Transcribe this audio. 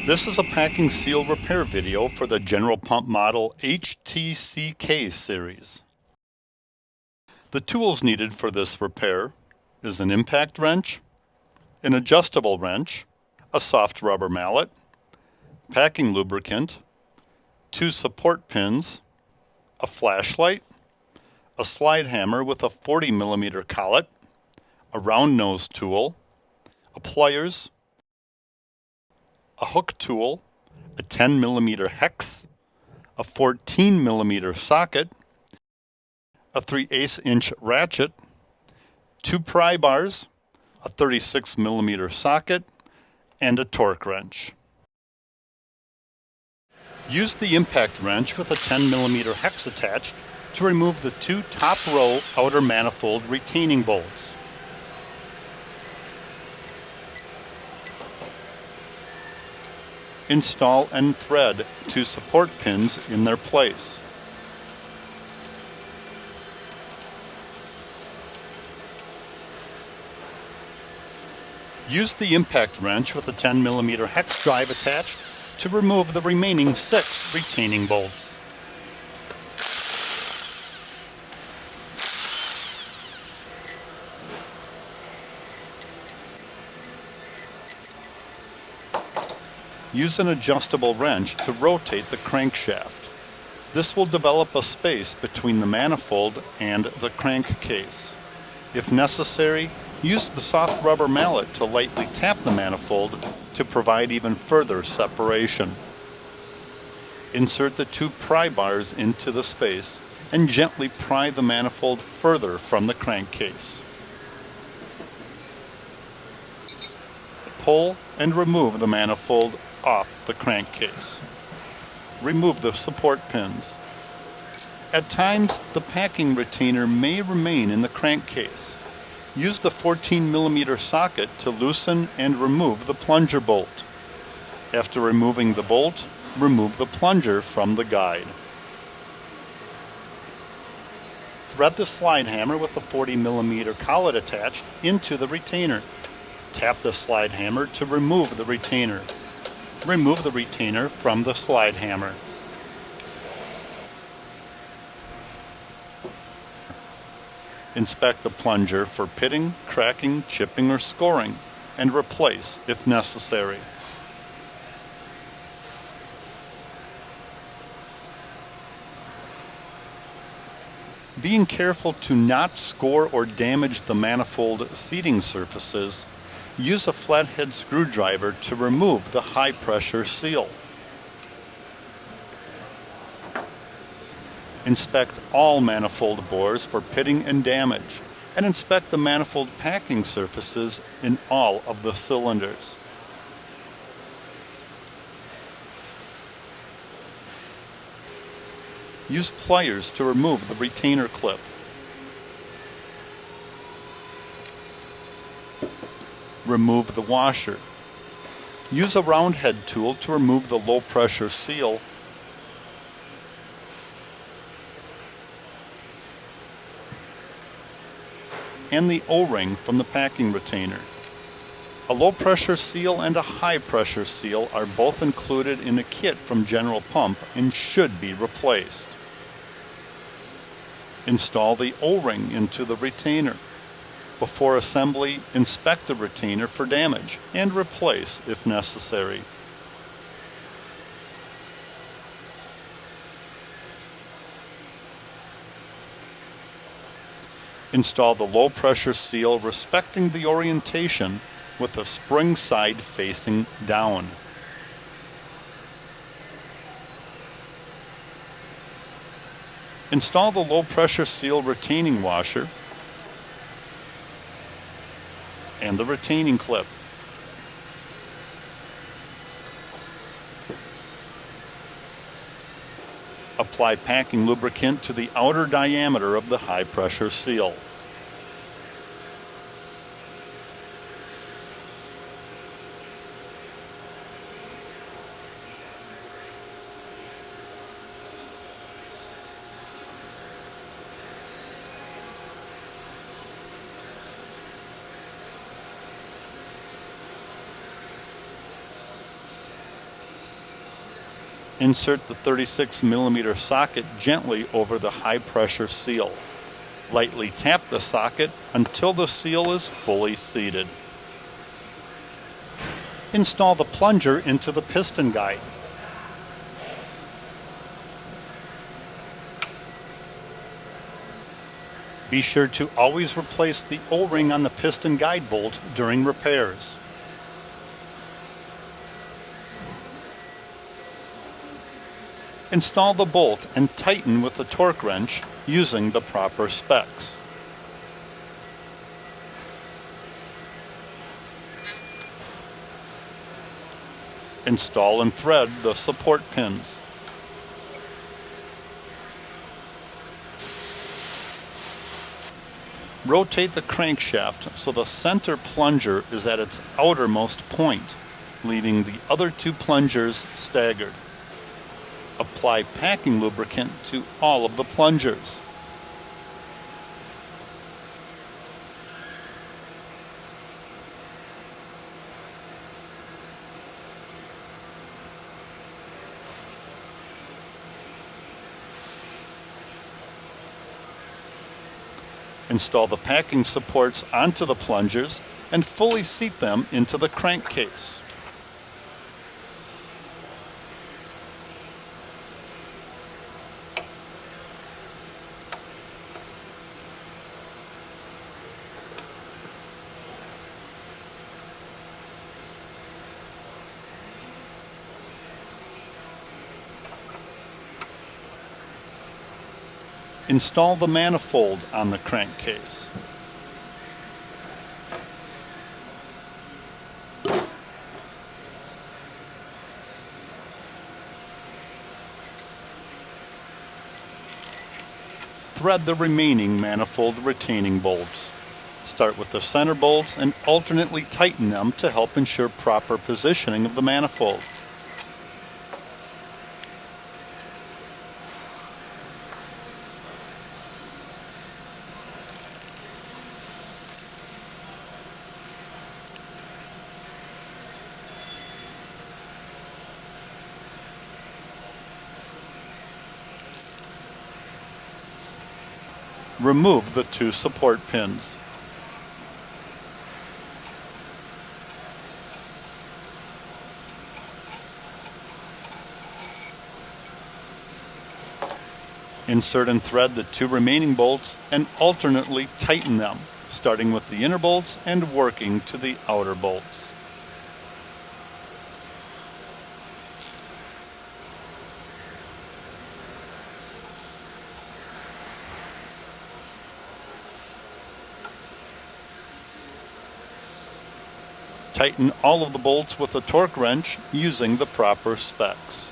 This is a packing seal repair video for the General Pump model HTCK series. The tools needed for this repair is an impact wrench, an adjustable wrench, a soft rubber mallet, packing lubricant, 2 support pins, a flashlight, a slide hammer with a 40mm collet, a round nose tool, a pliers, a hook tool, a 10mm hex, a 14mm socket, a 3/8" ratchet, 2 pry bars, a 36mm socket, and a torque wrench. Use the impact wrench with a 10mm hex attached to remove the 2 top row outer manifold retaining bolts. Install and thread 2 support pins in their place. Use the impact wrench with a 10mm hex drive attached to remove the remaining 6 retaining bolts. Use an adjustable wrench to rotate the crankshaft. This will develop a space between the manifold and the crankcase. If necessary, use the soft rubber mallet to lightly tap the manifold to provide even further separation. Insert the 2 pry bars into the space and gently pry the manifold further from the crankcase. Pull and remove the manifold off the crankcase. Remove the support pins. At times, the packing retainer may remain in the crankcase. Use the 14mm socket to loosen and remove the plunger bolt. After removing the bolt, remove the plunger from the guide. Thread the slide hammer with a 40mm collet attached into the retainer. Tap the slide hammer to remove the retainer. Remove the retainer from the slide hammer. Inspect the plunger for pitting, cracking, chipping, or scoring, and replace if necessary. Being careful to not score or damage the manifold seating surfaces, use a flathead screwdriver to remove the high-pressure seal. Inspect all manifold bores for pitting and damage, and inspect the manifold packing surfaces in all of the cylinders. Use pliers to remove the retainer clip. Remove the washer. Use a round head tool to remove the low pressure seal and the O-ring from the packing retainer. A low pressure seal and a high pressure seal are both included in a kit from General Pump and should be replaced. Install the O-ring into the retainer. Before assembly, inspect the retainer for damage and replace if necessary. Install the low pressure seal respecting the orientation with the spring side facing down. Install the low pressure seal retaining washer and the retaining clip. Apply packing lubricant to the outer diameter of the high pressure seal. Insert the 36mm socket gently over the high-pressure seal. Lightly tap the socket until the seal is fully seated. Install the plunger into the piston guide. Be sure to always replace the O-ring on the piston guide bolt during repairs. Install the bolt and tighten with the torque wrench using the proper specs. Install and thread the support pins. Rotate the crankshaft so the center plunger is at its outermost point, leaving the other two plungers staggered. Apply packing lubricant to all of the plungers. Install the packing supports onto the plungers and fully seat them into the crankcase. Install the manifold on the crankcase. Thread the remaining manifold retaining bolts. Start with the center bolts and alternately tighten them to help ensure proper positioning of the manifold. Remove the two support pins. Insert and thread the two remaining bolts and alternately tighten them, starting with the inner bolts and working to the outer bolts. Tighten all of the bolts with a torque wrench using the proper specs.